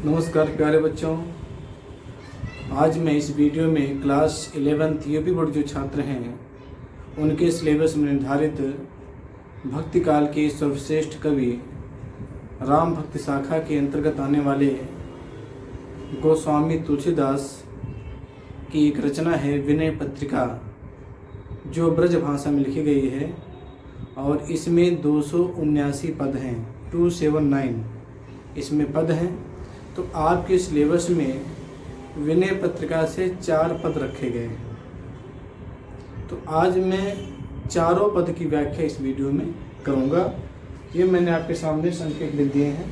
नमस्कार प्यारे बच्चों। आज मैं इस वीडियो में क्लास 11th यूपी बोर्ड जो छात्र हैं उनके सिलेबस में निर्धारित भक्ति काल के सर्वश्रेष्ठ कवि राम भक्ति शाखा के अंतर्गत आने वाले गोस्वामी तुलसीदास की एक रचना है विनय पत्रिका, जो ब्रज भाषा में लिखी गई है और इसमें 279 पद हैं। 279 इसमें पद हैं। तो आपके सिलेबस में विनय पत्रिका से 4 पद रखे गए हैं। तो आज मैं चारों पद की व्याख्या इस वीडियो में करूंगा। ये मैंने आपके सामने संकेत लिख दिए हैं,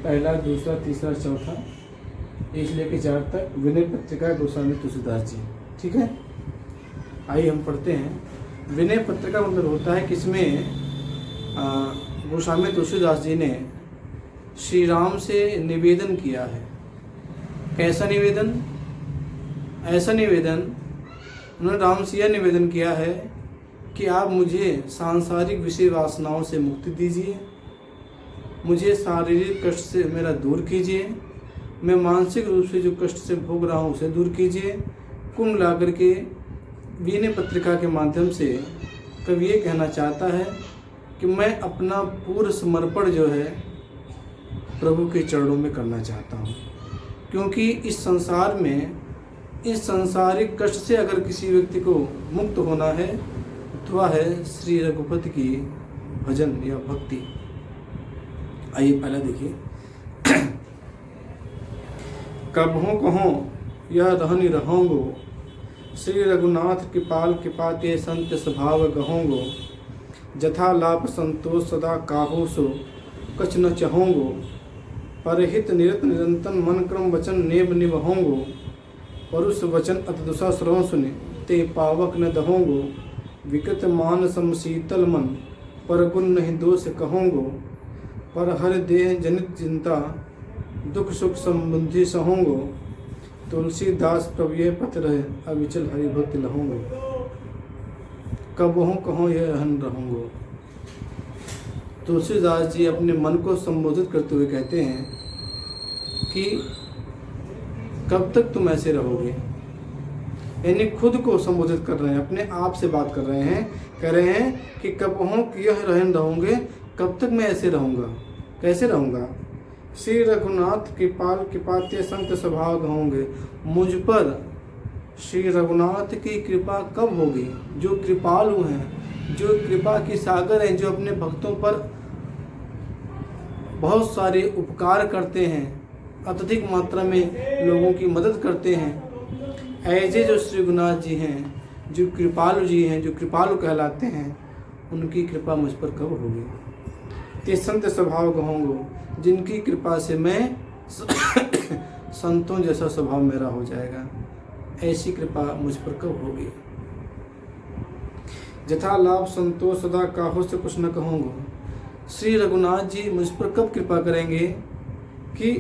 पहला, दूसरा, तीसरा, चौथा, एक लेके 4 तक विनय पत्रिका गोस्वामी तुलसीदास जी। ठीक है, आइए हम पढ़ते हैं। विनय पत्रिका मतलब होता है कि इसमें गोस्वामी तुलसीदास जी ने श्री राम से निवेदन किया है। कैसा निवेदन? ऐसा निवेदन उन्होंने राम से यह निवेदन किया है कि आप मुझे सांसारिक विषय वासनाओं से मुक्ति दीजिए, मुझे शारीरिक कष्ट से मेरा दूर कीजिए, मैं मानसिक रूप से जो कष्ट से भोग रहा हूँ उसे दूर कीजिए। कुल मिलाकर के विनय पत्रिका के माध्यम से कवि ये कहना चाहता है कि मैं अपना पूर्ण समर्पण जो है प्रभु के चरणों में करना चाहता हूँ, क्योंकि इस संसार में इस सांसारिक कष्ट से अगर किसी व्यक्ति को मुक्त होना है तो वह है श्री रघुपति की भजन या भक्ति। आइए पहला देखिए। कबहु कहो यह रहनि रहोंगो, श्री रघुनाथ कृपाल कृपाते संत स्वभाव गहोंगो, जथा लाभ संतोष सदा काहू सो कछ न चहोंगो, परहित निरत निरंतन मन क्रम वचन नेब निबहोंगो, परुष वचन अतदुषा श्रवण सुने ते पावक न दहोंगो, विकृत मान समशीतल मन पर गुण नहीं दोष कहोंगो, पर हर देह जनित चिंता दुख सुख संबंधी सहोंगो, तुलसीदास कविये पथ रहे अविचल हरिभक्त लहोंगो, कबहु कहो यह रहन रहोंगो। तुलसीदास जी अपने मन को संबोधित करते हुए कहते हैं कि कब तक तुम ऐसे रहोगे, यानी खुद को संबोधित कर रहे हैं, अपने आप से बात कर रहे हैं। कह रहे हैं कि कब यह रहन रहोगे, कब तक मैं ऐसे रहूँगा, कैसे रहूँगा। श्री रघुनाथ कृपाल कृपाते संत स्वभाव होंगे, मुझ पर श्री रघुनाथ की कृपा कब होगी, जो कृपालु हैं, जो कृपा की सागर हैं, जो अपने भक्तों पर बहुत सारे उपकार करते हैं, अत्यधिक मात्रा में लोगों की मदद करते हैं, ऐसे जो श्री रघुनाथ जी हैं, जो कृपालु जी हैं, जो कृपालु कहलाते हैं, उनकी कृपा मुझ पर कब होगी। ते संत स्वभाव कहूँगो, जिनकी कृपा से मैं संतों जैसा स्वभाव मेरा हो जाएगा, ऐसी कृपा मुझ पर कब होगी। जथा लाभ संतोष सदा काहो से कुछ न कहूँगो, श्री रघुनाथ जी मुझ पर कब कृपा करेंगे कि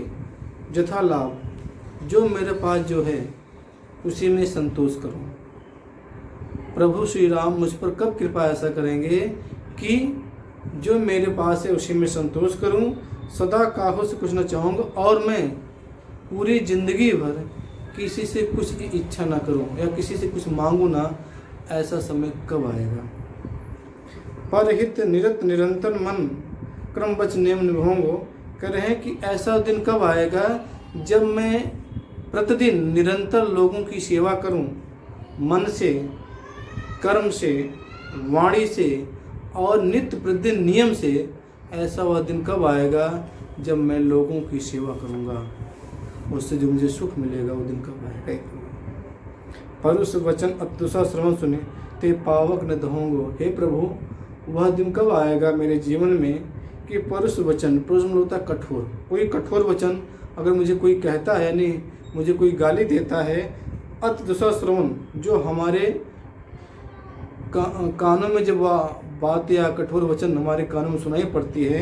जथा लाभ, जो मेरे पास जो है उसी में संतोष करूं। प्रभु श्री राम मुझ पर कब कृपा ऐसा करेंगे कि जो मेरे पास है उसी में संतोष करूं, सदा काहो से कुछ न चाहूँगा और मैं पूरी जिंदगी भर किसी से कुछ इच्छा ना करूं या किसी से कुछ मांगू ना, ऐसा समय कब आएगा। परहित निरत निरंतर मन क्रम वच नेम निभाऊंगो, कह रहे हैं कि ऐसा दिन कब आएगा जब मैं प्रतिदिन निरंतर लोगों की सेवा करूं, मन से, कर्म से, वाणी से और नित्य प्रतिदिन नियम से। ऐसा वह दिन कब आएगा जब मैं लोगों की सेवा करूंगा, उससे जो मुझे सुख मिलेगा वो दिन कब आएगा। परुष वचन अतुषा श्रवण सुने ते पावक न दहोंगो, हे प्रभु वह दिन कब आएगा मेरे जीवन में कि परुष वचन, परुष में होता है कठोर, कोई कठोर वचन अगर मुझे कोई कहता है, नहीं मुझे कोई गाली देता है, अतदुषा श्रवण, जो हमारे कानों में जब बात या कठोर वचन हमारे कानों में सुनाई पड़ती है,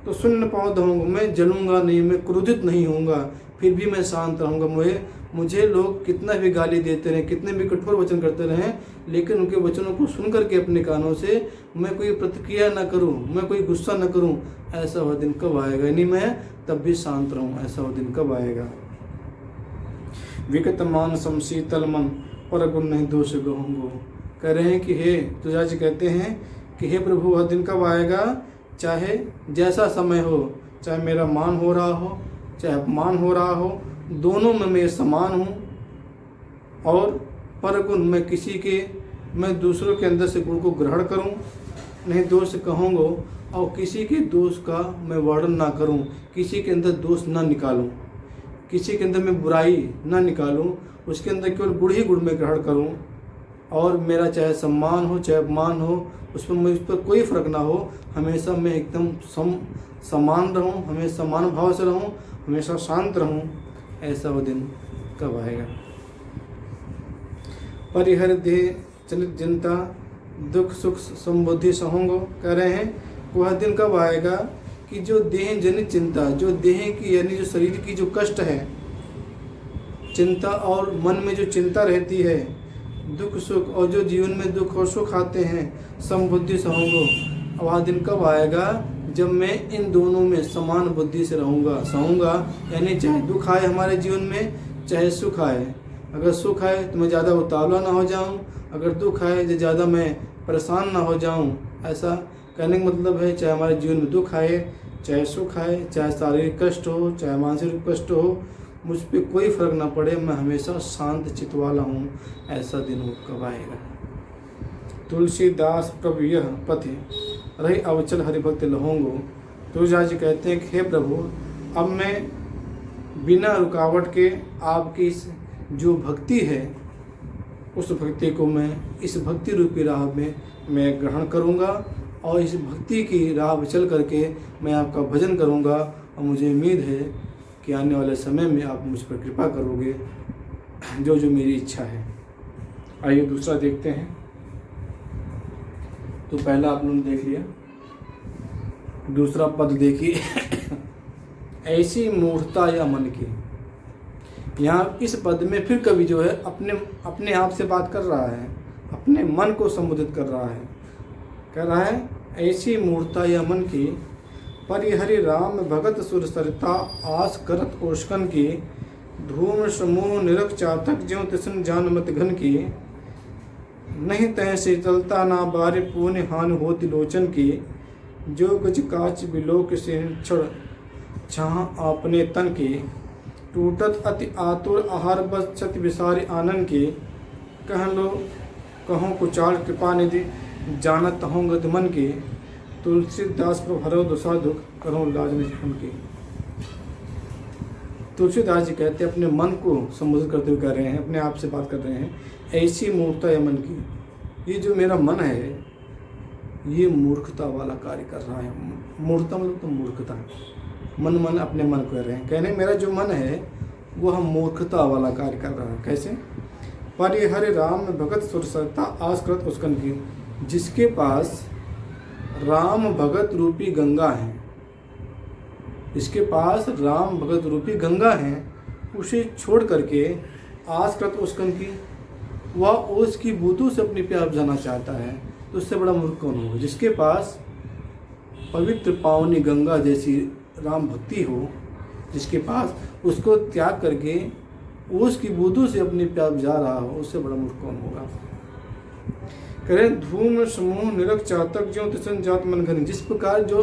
तो सुन्न पाँव धोऊंगा, मैं जलूंगा नहीं, मैं क्रोधित नहीं होऊंगा, फिर भी मैं शांत रहूंगा। मुझे लोग कितना भी गाली देते रहें, कितने भी कठोर वचन करते रहें, लेकिन उनके वचनों को सुन करके अपने कानों से मैं कोई प्रतिक्रिया न करूं, मैं कोई गुस्सा न करूं, ऐसा वह दिन कब आएगा? यानी मैं तब भी शांत रहूं, ऐसा वह दिन कब आएगा? विगत मान सम शीतल मन, पर गुण नहीं दोष गहूंगो। कह रहे हैं कि हे तुलसीदास जी कहते हैं कि हे प्रभु, वह दिन कब आएगा? चाहे जैसा समय हो, चाहे मेरा मान हो रहा हो, चाहे अपमान हो रहा हो, दोनों में मैं समान हूँ। और परगुण, मैं दूसरों के अंदर से गुण को ग्रहण करूँ, नहीं दोष कहूँगा, और किसी के दोष का मैं वर्णन ना करूँ, किसी के अंदर दोष ना निकालूँ, किसी के अंदर मैं बुराई ना निकालूँ, उसके अंदर केवल गुण ही गुण में ग्रहण करूँ। और मेरा चाहे सम्मान हो चाहे अपमान हो, उसमें मुझ पर कोई फर्क ना हो, हमेशा मैं एकदम समान रहूं, हमेशा समान भाव से रहूं, हमेशा शांत रहूं। ऐसा वो दिन कब आएगा? परिहर देह चलित चिंता, दुख सुख संबुद्धि सहूंगो। कह रहे हैं वह दिन कब आएगा कि जो देह जनित चिंता, जो देह की यानी जो शरीर की जो कष्ट है, चिंता और मन में जो चिंता रहती है, दुख सुख और जो जीवन में दुख और सुख आते हैं, समबुद्धि सहूंगो। वह दिन कब आएगा जब मैं इन दोनों में समान बुद्धि से सहूंगा, यानी चाहे दुख आए हमारे जीवन में, चाहे सुख आए। अगर सुख आए तो मैं ज़्यादा उतावला ना हो जाऊं, अगर दुख आए तो ज़्यादा मैं परेशान ना हो जाऊं। ऐसा कहने का मतलब है, चाहे हमारे जीवन में दुख आए, चाहे सुख आए, चाहे शारीरिक कष्ट हो, चाहे मानसिक कष्ट हो, मुझ पर कोई फर्क ना पड़े, मैं हमेशा शांत चित्त वाला हूँ। ऐसा दिन वो कब आएगा? तुलसीदास प्रभु यह पति रही अवचल हरिभक्त लहोंगो। तुलसीदास जी कहते हैं कि हे प्रभु, अब मैं बिना रुकावट के आपकी इस जो भक्ति है, उस भक्ति को मैं इस भक्ति रूपी राह में मैं ग्रहण करूँगा, और इस भक्ति की राह पर चल करके मैं आपका भजन करूँगा। और मुझे उम्मीद है कि आने वाले समय में आप मुझ पर कृपा करोगे, जो जो मेरी इच्छा है। आइए दूसरा देखते हैं। तो पहला आप लोगों ने देख लिया, दूसरा पद देखिए ऐसी मूर्खता या मन की। यहाँ इस पद में फिर कवि जो है अपने आप से बात कर रहा है, अपने मन को संबोधित कर रहा है। कह रहा है ऐसी मूर्खता या मन की, परिहरि राम भगत सुर सरिता, आस करत ओष्कन की, धूम समूह निरख चातक ज्यों तिसन जान मत घन की, नहीं तह शीतलता ना बारे पूर्ण हानि होति लोचन की, जो गज काच बिलोक से क्षण छाह आपने तन की, टूटत अति आतुर आहार बस छत विसारी आनंद की, कह लो कहों कुचाल कृपा निधि जानत हों गद मन की, तुलसीदास पर भरो दुसा दुख करो लाज निज मन की। तुलसीदास जी कहते हैं, अपने मन को संबोधित करते हुए कह रहे हैं, अपने आप से बात कर रहे हैं, ऐसी मूर्खता या मन की, ये जो मेरा मन है ये मूर्खता वाला कार्य कर रहा है। मूर्खता मतलब तो मूर्खता, मन अपने मन को कह रहे हैं, कहने मेरा जो मन है वह मूर्खता वाला कार्य कर रहा है। कैसे? परिहरि राम भगत सुर सरिता, आस करत ओष्कन की, जिसके पास राम भगत रूपी गंगा है, जिसके पास राम भगत रूपी गंगा है, उसे छोड़ करके आस करत ओष्कन की, वह ओस की बूंदों से अपनी प्यास बुझाना चाहता है, तो उससे बड़ा मूर्ख कौन होगा? जिसके पास पवित्र पावनी गंगा जैसी राम भक्ति हो, जिसके पास उसको त्याग करके ओस की बूंदों से अपनी प्यास बुझा रहा हो, उससे बड़ा मूर्ख कौन होगा? करें धूम समूह निरख चातक ज्यों तिसन जात मन घन। जिस प्रकार जो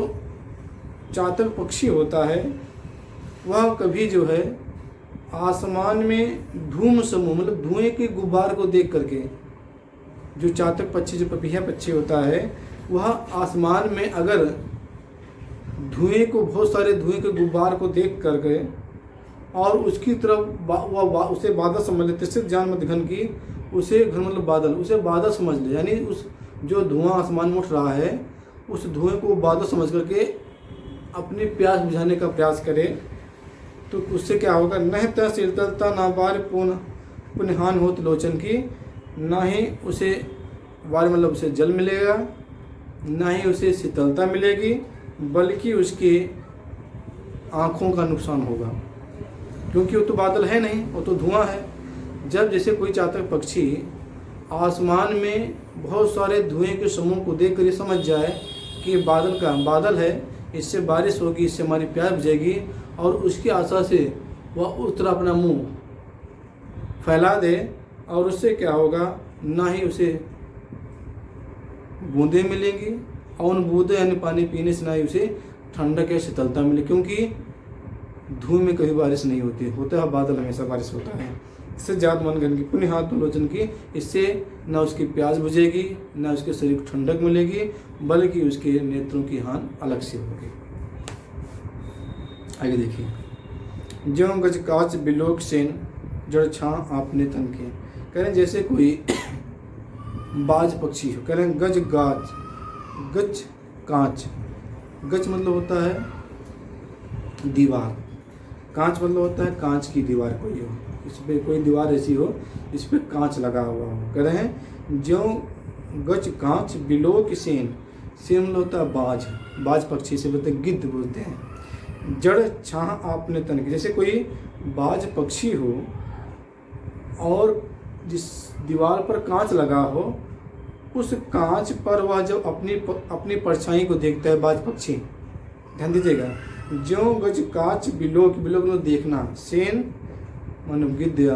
चातक पक्षी होता है, वह कभी जो है आसमान में धूम समूह मतलब धुएं के गुब्बार को देख करके, जो चातक पक्षी जो पपीहा पक्षी होता है, वह आसमान में अगर धुएं को बहुत सारे धुएं के गुब्बार को देख करके और उसकी तरफ उसे बादल समझ ले, तिस्सित जान मत घन की, उसे घन मतलब बादल, उसे बादल समझ ले, यानी उस जो धुआं आसमान में उठ रहा है उस धुएं को बादल समझ करके अपनी प्यास बुझाने का प्रयास करे, तो उससे क्या होगा? न त शीतलता ना बार पुनहान होत लोचन की, ना ही उसे बार मतलब उसे जल मिलेगा, ना ही उसे शीतलता मिलेगी, बल्कि उसकी आँखों का नुकसान होगा, क्योंकि वो तो बादल है नहीं, वो तो धुआं है। जब जैसे कोई चातक पक्षी आसमान में बहुत सारे धुएं के समूह को देखकर ये समझ जाए कि बादल है, इससे बारिश होगी, इससे हमारी प्यास बुझेगी, और उसकी आशा से वह उस तरह अपना मुंह फैला दे, और उससे क्या होगा, ना ही उसे बूंदें मिलेंगी, और उन बूंदे यानी पानी पीने से ना ही उसे ठंडक या शीतलता मिले, क्योंकि धूम में कभी बारिश नहीं होती, होता है बादल हमेशा बारिश होता है। इससे जात मन गन की पुण्य हाथ लोचन की, इससे न उसकी प्यास बुझेगी, न उसके शरीर को ठंडक मिलेगी, बल्कि उसके नेत्रों की हान अलग से होगी। आगे देखिए, ज्यों गज काच बिलोक सेन जड़ छां आपने तन के। कह रहे जैसे कोई बाज पक्षी हो, कह रहे गज कांच। गज मतलब होता है दीवार, कांच मतलब होता है कांच की दीवार कोई हो, इस पे कोई दीवार ऐसी हो जिस पे कांच लगा हुआ हो। कह रहे हैं ज्यों गज कांच बिलोक सेन मतलब होता है बाज पक्षी से बोलते गिद्ध बोलते हैं। जड़ छां आपने तन की, जैसे कोई बाज पक्षी हो और जिस दीवार पर कांच लगा हो, उस कांच पर वह जब अपनी परछाई को देखता है बाज पक्षी, ध्यान दीजिएगा, ज्यों गज कांच बिलोक मतलब देखना, सेन मानो गिद्ध या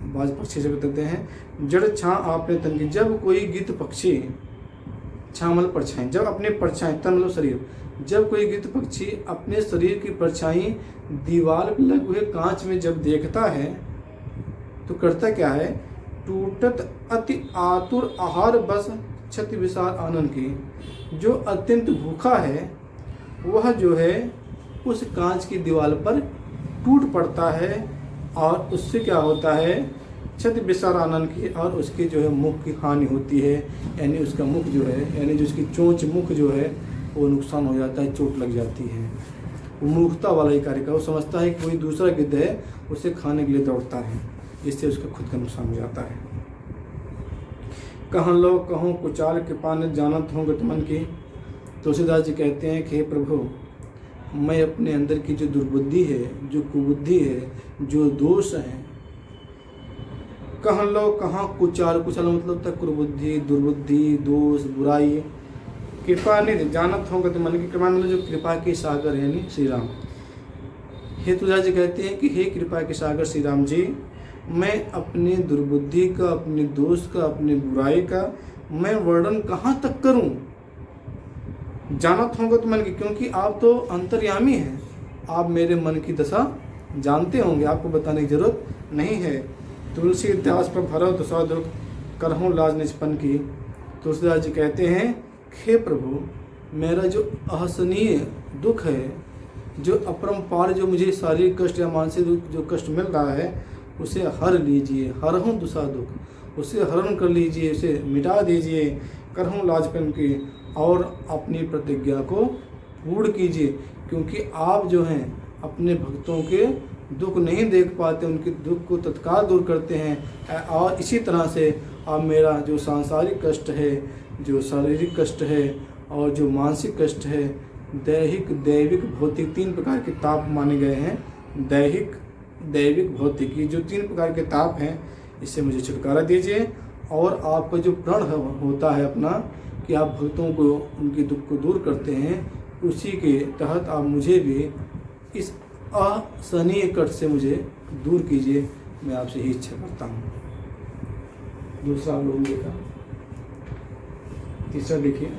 बाज पक्षी से बताते हैं। जड़ छां आपने तन की, जब कोई गिद्ध पक्षी, छां मतलब परछाई, जब अपने परछाई, तन मतलब शरीर, जब कोई गिद्ध पक्षी अपने शरीर की परछाई दीवार पर लगे हुए कांच में जब देखता है तो करता क्या है, टूटत अति आतुर आहार बस क्षति विसार आनंद की। जो अत्यंत भूखा है वह जो है उस कांच की दीवार पर टूट पड़ता है, और उससे क्या होता है, क्षति विसार आनंद की, और उसके जो है मुख की हानि होती है, यानी उसका मुख जो है, यानी जो उसकी चोंच मुख जो है वो नुकसान हो जाता है, चोट लग जाती है। वो मूर्खता वाला ही कार्य का, वो समझता है कि कोई दूसरा गिद्ध है, उसे खाने के लिए दौड़ता है, जिससे उसका खुद का नुकसान हो जाता है। कहन लो कहूँ कुचाल कृपा ने जानत हूँ गत मन की। तुलसीदास जी कहते हैं कि हे प्रभु, मैं अपने अंदर की जो दुर्बुद्धि है, जो कुबुद्धि है, जो दोष है, कहन लो कहाँ कुचाल मतलब तक कुबुद्धि, दुर्बुद्धि, दोष, बुराई, कृपा निधि जानत हो गत मन की। कृपा मतलब जो कृपा के सागर है, यानी श्री राम। हे तुलसीदास जी कहते हैं कि हे कृपा के सागर श्री राम जी, मैं अपने दुर्बुद्धि का, अपने दोष का, अपने बुराई का मैं वर्णन कहाँ तक करूं, जानत होंगे तो मन की, क्योंकि आप तो अंतर्यामी हैं, आप मेरे मन की दशा जानते होंगे, आपको बताने की जरूरत नहीं है। तुलसीदास पर भरो तो सौ दुख करहूँ लाज निष्पन्न की। तुलसीदास जी कहते हैं, हे प्रभु, मेरा जो असहनीय दुख है, जो अपरंपार जो मुझे शारीरिक कष्ट या मानसिक जो कष्ट मिल रहा है, उसे हर लीजिए, हरहूँ दुसा दुख, उसे हरण कर लीजिए, उसे मिटा दीजिए, करहूँ लाजपन की, और अपनी प्रतिज्ञा को पूर्ण कीजिए, क्योंकि आप जो हैं अपने भक्तों के दुख नहीं देख पाते, उनके दुख को तत्काल दूर करते हैं। और इसी तरह से आप मेरा जो सांसारिक कष्ट है, जो शारीरिक कष्ट है, और जो मानसिक कष्ट है, दैहिक, दैविक, भौतिक, 3 प्रकार के ताप माने गए हैं। दैहिक, दैविक, भौतिक, ये जो 3 प्रकार के ताप हैं, इससे मुझे छुटकारा दीजिए। और आपका जो प्रण होता है अपना, कि आप भक्तों को उनके दुख को दूर करते हैं, उसी के तहत आप मुझे भी इस असहनीय कष्ट से मुझे दूर कीजिए, मैं आपसे ही इच्छा करता हूँ। दूसरा आप लोगों देखा, तीसरा देखिए,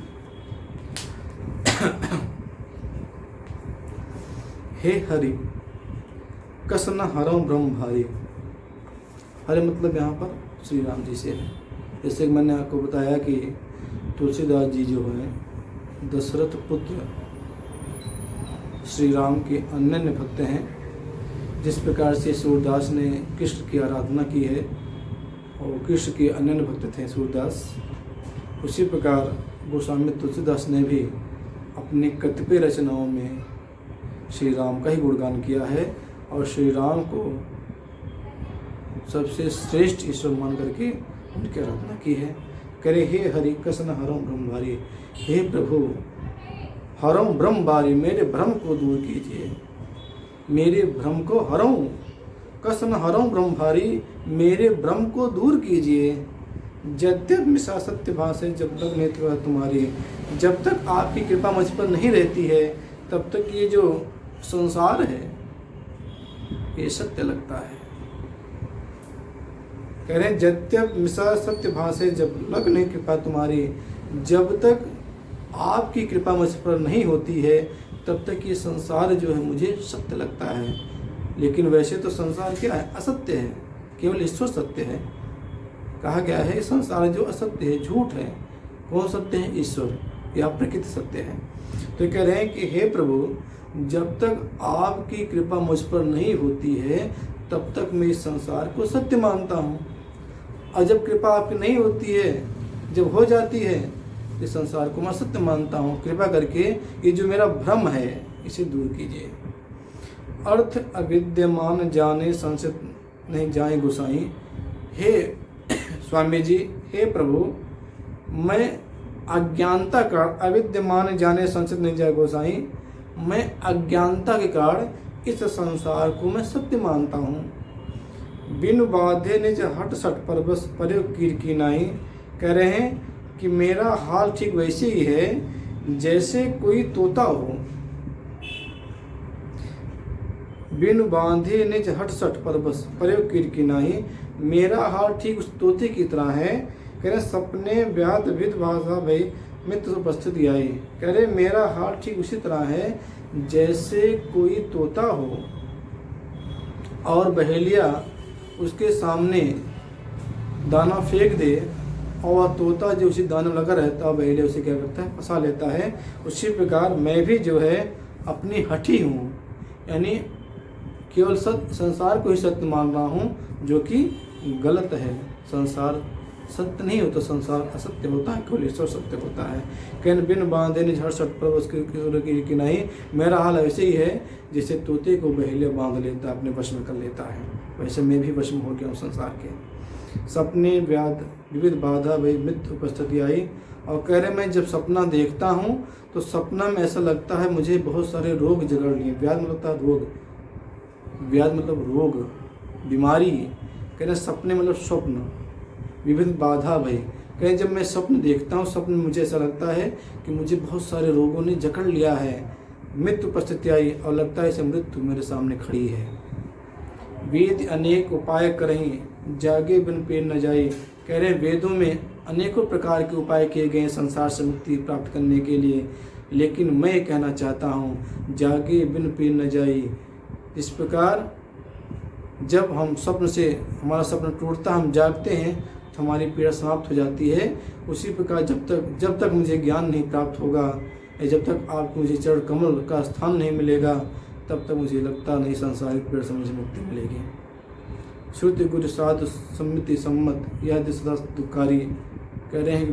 हे हरि कसन हरम ब्रह्म भारी। हरि मतलब यहाँ पर श्री राम जी से है। जैसे मैंने आपको बताया कि तुलसीदास जी जो है दशरथ पुत्र श्री राम के अनन्य भक्त हैं। जिस प्रकार से सूरदास ने कृष्ण की आराधना की है और कृष्ण के अनन्य भक्त थे सूरदास, उसी प्रकार गोस्वामी तुलसीदास ने भी अपने कतिपय रचनाओं में श्री राम का ही गुणगान किया है और श्री राम को सबसे श्रेष्ठ ईश्वर मान करके उनकी आराधना की है। करे हे हरि कसन हरम ब्रह्मभारी, हे प्रभु हरऊं भ्रम बारी, मेरे भ्रम को दूर कीजिए। मेरे भ्रम को हरऊं, कसन हरऊं भ्रम भारी, मेरे भ्रम को दूर कीजिए। यद्यप मिशा सत्य भाषे, जब तक नेत्र तुम्हारी, जब तक आपकी कृपा मुझ पर नहीं रहती है तब तक ये जो संसार है ये सत्य लगता है। कह रहे हैं यद्यप मिशा सत्य भाषे, जब लग नहीं कृपा तुम्हारी, जब तक आपकी कृपा मुझ पर नहीं होती है तब तक ये संसार जो है मुझे सत्य लगता है। लेकिन वैसे तो संसार क्या है? असत्य है, केवल ईश्वर सत्य है। कहा गया है संसार जो असत्य है, झूठ है। कौन सत्य है? ईश्वर, या प्रकृति सत्य है। तो कह रहे हैं कि हे प्रभु, जब तक आपकी कृपा मुझ पर नहीं होती है तब तक मैं इस संसार को सत्य मानता हूँ, और जब कृपा आपकी नहीं होती है, जब हो जाती है, इस संसार को मैं सत्य मानता हूँ। कृपा करके ये जो मेरा भ्रम है इसे दूर कीजिए। अर्थ अविद्यमान जाने संचित नहीं जाए गोसाई। हे स्वामी जी, हे प्रभु, मैं अज्ञानता का, अविद्यमान जाने संचित नहीं जाए गोसाई, मैं अज्ञानता के कारण इस संसार को मैं सत्य मानता हूँ। बिन बाधे निज हट सट पर बस प्रयोग कीर नाई। कह रहे हैं कि मेरा हाल ठीक वैसे ही है जैसे कोई तोता हो। बिन बांधे निज हट सट पर बस प्रयोग कीर नाई, मेरा हाल ठीक उस तोते की तरह है। कह रहे सपने व्याध विद भाषा भई मित्र उपस्थिति आई। कह रहे मेरा हाल ठीक उसी तरह है जैसे कोई तोता हो और बहेलिया उसके सामने दाना फेंक दे, और तोता जो उसी दाना लगा रहता है, बहेलिया उसे क्या करता है? फंसा लेता है। उसी प्रकार मैं भी जो है अपनी हठी हूँ, यानी केवल संसार को ही सत्य मान रहा हूँ, जो कि गलत है। संसार सत्य नहीं होता, संसार असत्य होता है, केवल ईश्वर सत्य होता है। कहने बिन बांधे निज हट सट पर उसकी नहीं, मेरा हाल ऐसे ही है जैसे तोते को बहेलिया बांध लेता है, अपने वश में कर लेता है, वैसे मैं भी वश में हो गया हूँ संसार के। सपने व्याध विविध बाधा भई मित्र उपस्थिति आई। और कह रहे मैं जब सपना देखता हूँ तो सपना में ऐसा लगता है मुझे बहुत सारे रोग जगड़ लिए। व्याध मतलब रोग, व्याध मतलब रोग, बीमारी। कह रहे सपने मतलब स्वप्न, विभिन्न बाधा भई। कहीं जब मैं स्वप्न देखता हूँ, स्वप्न में मुझे ऐसा लगता है कि मुझे बहुत सारे रोगों ने जकड़ लिया है। मृत्यु उपस्थिति आई और लगता है ऐसे मृत्यु मेरे सामने खड़ी है। वेद अनेक उपाय करें, जागे बिन पेड़ न जाए। कह रहे वेदों में अनेकों प्रकार के उपाय किए गए हैं संसार से मुक्ति प्राप्त करने के लिए, लेकिन मैं कहना चाहता हूँ जागे बिन पेड़ न जाए। इस प्रकार जब हम स्वप्न से, हमारा स्वप्न टूटता, हम जागते हैं तो हमारी पीड़ा समाप्त हो जाती है। उसी प्रकार जब तक मुझे ज्ञान नहीं प्राप्त होगा, या जब तक आपको मुझे चरण कमल का स्थान नहीं मिलेगा, तब तक मुझे लगता नहीं सांसारिक पीड़ा से मुझे मुक्ति मिलेगी। श्रुति गुरु साधु सम्मति सम्मत यह सदा दुखकारी। कह रहे हैं कि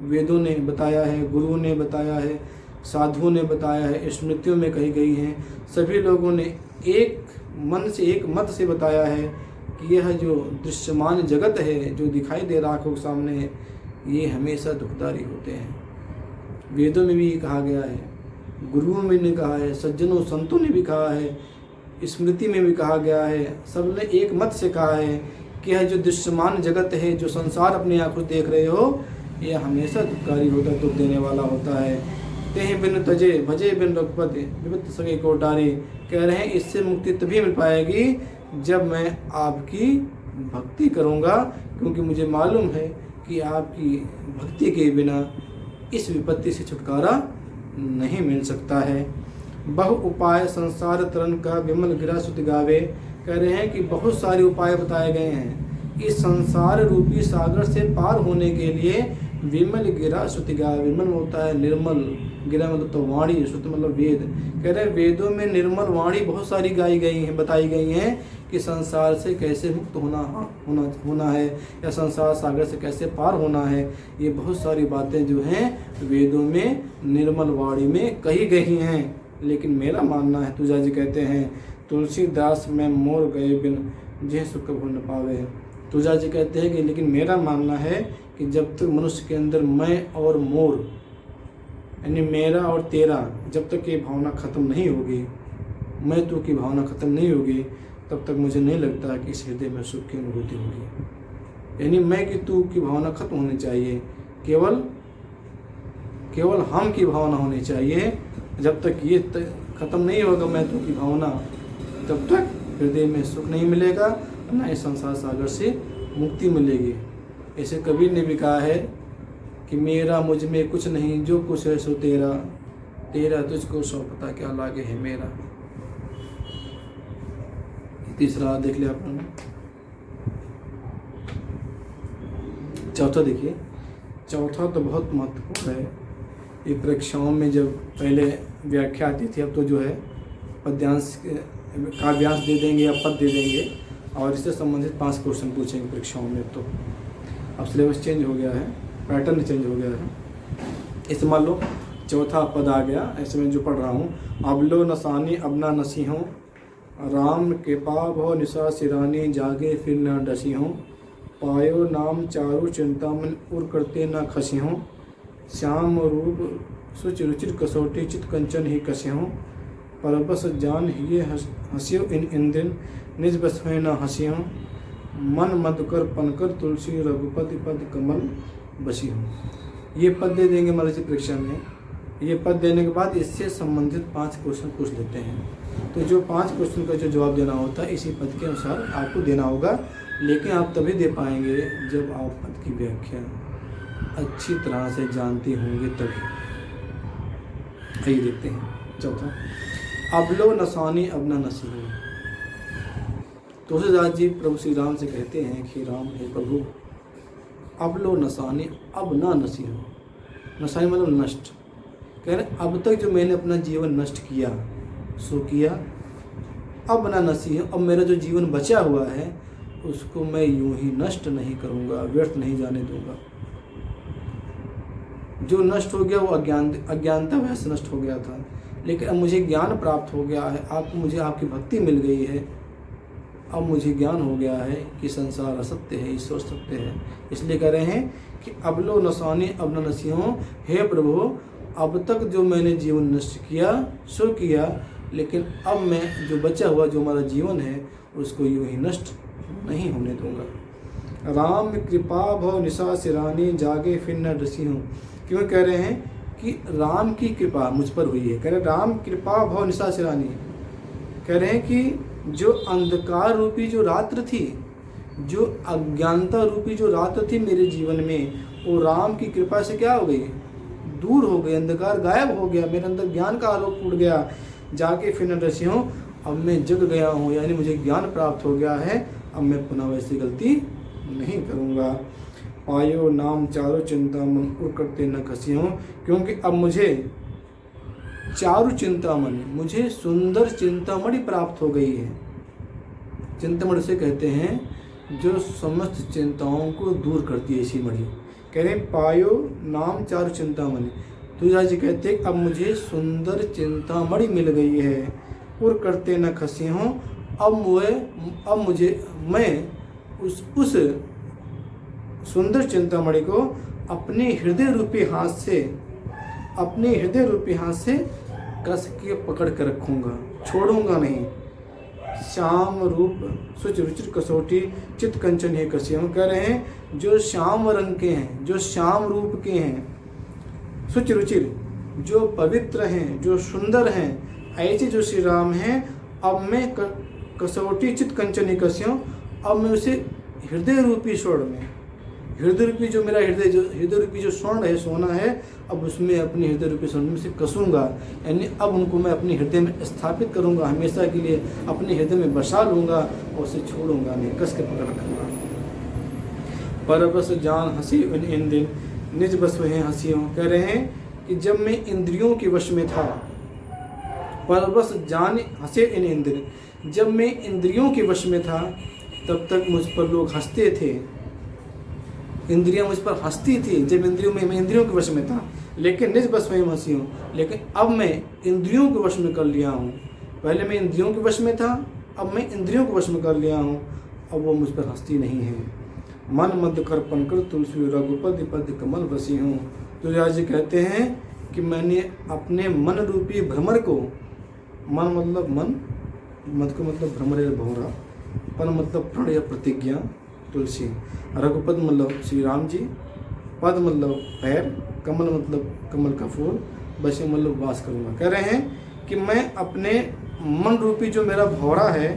वेदों ने बताया है, गुरुओं ने बताया है, साधुओं ने बताया है, स्मृतियों में कही गई हैं, सभी लोगों ने एक मन से, एक मत से बताया है कि यह जो दृश्यमान जगत है, जो दिखाई दे रहा आँखों के सामने, ये हमेशा दुखदारी होते हैं। वेदों में भी कहा गया है, गुरुओं में ने कहा है, सज्जनों संतों ने भी कहा है, स्मृति में भी कहा गया है, सबने एक मत से कहा है कि यह जो दृश्यमान जगत है, जो संसार अपनी आँखों देख रहे हो, यह हमेशा दुखकारी होता है, दुख देने वाला होता है। तेह बिन तजे भजे बिन रघुपति विविध सगे को डारे। कह रहे हैं इससे मुक्ति तभी मिल पाएगी जब मैं आपकी भक्ति करूँगा, क्योंकि मुझे मालूम है कि आपकी भक्ति के बिना इस विपत्ति से छुटकारा नहीं मिल सकता है। बहु उपाय संसार तरन का विमल गिरा सुत गावे। कह रहे हैं कि बहुत सारे उपाय बताए गए हैं इस संसार रूपी सागर से पार होने के लिए। विमल गिरा सुत गावे, विमल होता है निर्मल, गिरा मतलब तो वाणी, सुत मतलब वेद। कह रहे हैं वेदों में निर्मल वाणी बहुत सारी गाई गई हैं, बताई गई हैं कि संसार से कैसे मुक्त होना है, या संसार सागर से कैसे पार होना है। ये बहुत सारी बातें जो हैं वेदों में निर्मल वाणी में कही गई हैं। लेकिन मेरा मानना है, तुझा जी कहते हैं, तुलसीदास में मोर गए बिन जे सुख भूल न पावे। तुझा जी कहते हैं कि लेकिन मेरा मानना है कि जब तक मनुष्य के अंदर मैं और मोर, यानी मेरा और तेरा जब तक ये भावना ख़त्म नहीं होगी, मैं तू की भावना ख़त्म नहीं होगी, तब तक मुझे नहीं लगता कि इस हृदय में सुख की अनुभूति होगी। यानी मैं कि तू की भावना खत्म होनी चाहिए, केवल हम की भावना होनी चाहिए। जब तक ये ख़त्म नहीं होगा मैं तू की भावना, तब तक हृदय में सुख नहीं मिलेगा, ना इस संसार सागर से मुक्ति मिलेगी। ऐसे कबीर ने भी कहा है कि मेरा मुझ में कुछ नहीं, जो कुछ है सो तेरा, तेरा तुझको सौ पता क्या लागे है मेरा। तीसरा देख लिया अपन। चौथा देखिए, चौथा तो बहुत महत्वपूर्ण है। ये परीक्षाओं में जब पहले व्याख्या आती थी, अब तो जो है पद्यांश काव्यांश दे देंगे या पद दे देंगे और इससे संबंधित 5 क्वेश्चन पूछेंगे परीक्षाओं में। तो अब सिलेबस चेंज हो गया है, पैटर्न चेंज हो गया है। इसे मान लो चौथा पद आ गया, ऐसे में जो पढ़ रहा हूँ, अबलो नसानी अब ना नसी हूँ, राम कृपा भो निशा सिरानी, जागे फिर न डसी हूँ, पायो नाम चारु चिंतामन उर करते न खसी हूँ, श्याम रूप सुच रुचिर कसौटी चित कंचन ही कसे हूँ, परबस जान ये हंसियो इन इंद्रिन निज बस में न हंसी हूँ, मन मधुकर पनकर तुलसी रघुपति पद कमल बसी हूँ। ये पद दे देंगे मर्जी परीक्षा में। ये पद देने के बाद इससे संबंधित 5 क्वेश्चन पूछ लेते हैं। तो जो 5 क्वेश्चन का जो जवाब देना होता है इसी पद के अनुसार आपको देना होगा, लेकिन आप तभी दे पाएंगे जब आप पद की व्याख्या अच्छी तरह से जानते होंगे तभी। आइए देखते हैं चौथा, अबलो नसानी अब ना नसी हूँ। तुलसीदास जी प्रभु श्री राम से कहते हैं कि राम हे प्रभु, अबलो नसानी अब ना नसी हूँ। नसानी मतलब नष्ट, कह रहे अब तक जो मैंने अपना जीवन नष्ट किया सो किया, अब ना नसी हूँ, अब मेरा जो जीवन बचा हुआ है उसको मैं यूं ही नष्ट नहीं करूँगा, व्यर्थ नहीं जाने दूंगा। जो नष्ट हो गया वो अज्ञानता वजह से नष्ट हो गया था, लेकिन अब मुझे ज्ञान प्राप्त हो गया है, मुझे आपकी भक्ति मिल गई है। अब मुझे ज्ञान हो गया है कि संसार असत्य है, ईश्वर सत्य है। इसलिए कह रहे हैं कि अबलो नसानी अब न नसी हूँ, हे प्रभु अब तक जो मैंने जीवन नष्ट किया सो किया, लेकिन अब मैं जो बचा हुआ जो हमारा जीवन है उसको यूं ही नष्ट नहीं होने दूंगा। राम कृपा भव निशा सिरानी, जागे फिर न डसी हूँ। क्यों कह रहे हैं कि राम की कृपा मुझ पर हुई है। कह रहे राम कृपा भव निशा सिरानी, कह रहे हैं कि जो अंधकार रूपी जो रात्र थी, जो अज्ञानता रूपी जो रात्र थी मेरे जीवन में, वो राम की कृपा से क्या हो गई, दूर हो गई, अंधकार गायब हो गया, मेरे अंदर ज्ञान का आलोक फूट गया। जाके फिर न डसी हूँ, अब मैं जग गया हूँ, यानी मुझे ज्ञान प्राप्त हो गया है, अब मैं पुनः वैसी गलती नहीं करूँगा। पायो नाम चारु चिंतामन उर करते न खसी हूँ, क्योंकि अब मुझे चारु चिंतामणि, मुझे सुंदर चिंतामणि प्राप्त हो गई है। चिंतामणि से कहते हैं जो समस्त चिंताओं को दूर करती है, ऐसी मणि। कह रहे पायो नाम चारु चिंतामणि, तुलसीदास जी कहते हैं अब मुझे सुंदर चिंतामणि मिल गई है। उर करते न खसी हूँ, अब मुझे मैं उस सुंदर चिंतामणि को अपने हृदय रूपी हाथ से कस के पकड़ कर रखूँगा, छोड़ूंगा नहीं। श्याम रूप सुच रुचिर कसौटी चित कंचन है कसी हूँ। कह रहे हैं जो श्याम रंग के हैं, जो श्याम रूप के हैं, सुच रुचिर जो पवित्र हैं, जो सुंदर हैं, ऐसे जो श्री राम हैं, अब मैं कसौटी चित कंचन ही कसी हूँ, अब मैं उसे हृदय रूपी स्वर्ण में, हृदय रूपी जो मेरा हृदय रूपी जो स्वर्ण है, सोना है, अब उसमें अपनी हृदय रूपी स्वर्ण में से कसूंगा, यानी अब उनको मैं अपने हृदय में स्थापित करूंगा, हमेशा के लिए अपने हृदय में बसा लूंगा और उसे छोड़ूंगा नहीं, कस के पकड़ रखूंगा। पर बस जान हंसी इन दिन निज बस में हंसी हूँ। कह रहे हैं कि जब मैं इंद्रियों के वश में था, पर बस जान हंसे इन इंद्र, जब मैं इंद्रियों के वश में था तब तक मुझ पर लोग हंसते थे, इंद्रियां मुझ पर हंसती थी जब मैं इंद्रियों के वश में था, लेकिन निज बस में हंसी हूँ। लेकिन अब मैं इंद्रियों के वश में कर लिया हूँ। पहले मैं इंद्रियों के वश में था, अब मैं इंद्रियों के वश में कर लिया हूँ, अब वो मुझ पर हंसती नहीं है। मन मद कर पनकर तुलसी रघुपति पद कमल बसी हूँ। तुलसीदास जी कहते हैं कि मैंने अपने मन रूपी भ्रमर को, मन मतलब मन, मत को मतलब भ्रमर या भौरा, पन मतलब प्रण या प्रतिज्ञा, तुलसी, रघुपद मतलब श्री राम जी, पद मतलब पैर, कमल मतलब कमल का फूल, बसे मतलब वास करूँगा। कह रहे हैं कि मैं अपने मन रूपी जो मेरा भौरा है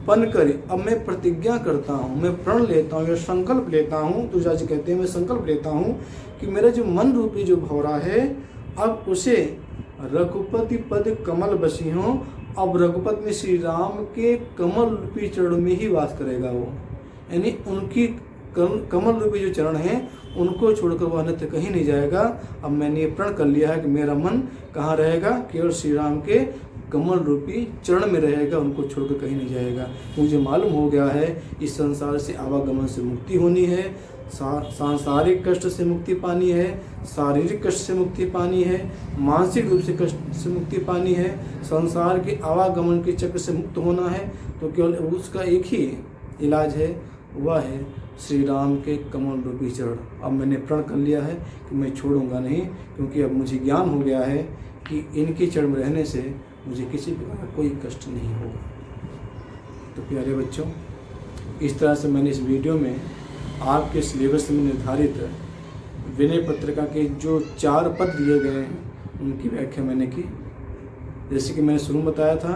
पन कर, अब मैं प्रतिज्ञा करता हूँ, मैं प्रण लेता हूँ या संकल्प लेता हूँ, तुलसीदास जी कहते हैं मैं संकल्प लेता हूँ कि मेरा जो मन रूपी जो भौरा है अब उसे रघुपति पद कमल बसी हों, अब रघुपत में श्री राम के कमल रूपी चरणों में ही वास करेगा वो, यानी उनकी कमल रूपी जो चरण हैं उनको छोड़कर वो अन्यत्र कहीं नहीं जाएगा। अब मैंने ये प्रण कर लिया है कि मेरा मन कहाँ रहेगा, केवल श्री राम के कमल रूपी चरण में रहेगा, उनको छोड़कर कहीं नहीं जाएगा। मुझे मालूम हो गया है इस संसार से आवागमन से मुक्ति होनी है, सांसारिक कष्ट से मुक्ति पानी है, शारीरिक कष्ट से मुक्ति पानी है, मानसिक रूप से कष्ट से मुक्ति पानी है, संसार के आवागमन के चक्र से मुक्त होना है। तो केवल उसका एक ही इलाज है, वह है श्री राम के कमल रूपी चरण। अब मैंने प्रण कर लिया है कि मैं छोड़ूंगा नहीं, क्योंकि अब मुझे ज्ञान हो गया है कि इनके चरण में रहने से मुझे किसी प्रकार का कोई कष्ट नहीं होगा। तो प्यारे बच्चों, इस तरह से मैंने इस वीडियो में आपके सिलेबस में निर्धारित विनय पत्रिका के जो 4 पद दिए गए हैं उनकी व्याख्या मैंने की। जैसे कि मैंने शुरू में बताया था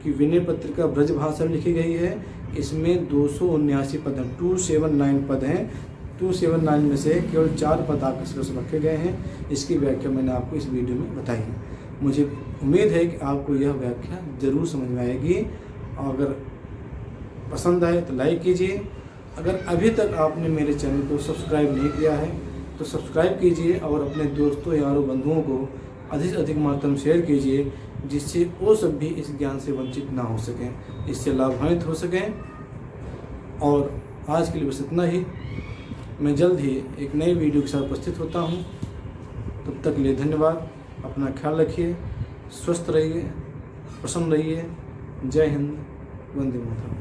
कि विनय पत्रिका ब्रज भाषा में लिखी गई है, इसमें 279 पद हैं, 279 पद हैं। 279 में से केवल 4 पद आपके सिलेबस में रखे गए हैं। इसकी व्याख्या मैंने आपको इस वीडियो में बताई है। मुझे उम्मीद है कि आपको यह व्याख्या ज़रूर समझ में आएगी। अगर पसंद आए तो लाइक कीजिए। अगर अभी तक आपने मेरे चैनल को सब्सक्राइब नहीं किया है तो सब्सक्राइब कीजिए और अपने दोस्तों यारों बंधुओं को अधिक से अधिक मात्रा में शेयर कीजिए, जिससे वो सब भी इस ज्ञान से वंचित ना हो सकें, इससे लाभान्वित हो सकें। और आज के लिए बस इतना ही। मैं जल्द ही एक नई वीडियो के साथ उपस्थित होता हूँ। तब तक के लिए धन्यवाद। अपना ख्याल रखिए, स्वस्थ रहिए, प्रसन्न रहिए। जय हिंद, वंदे मातरम।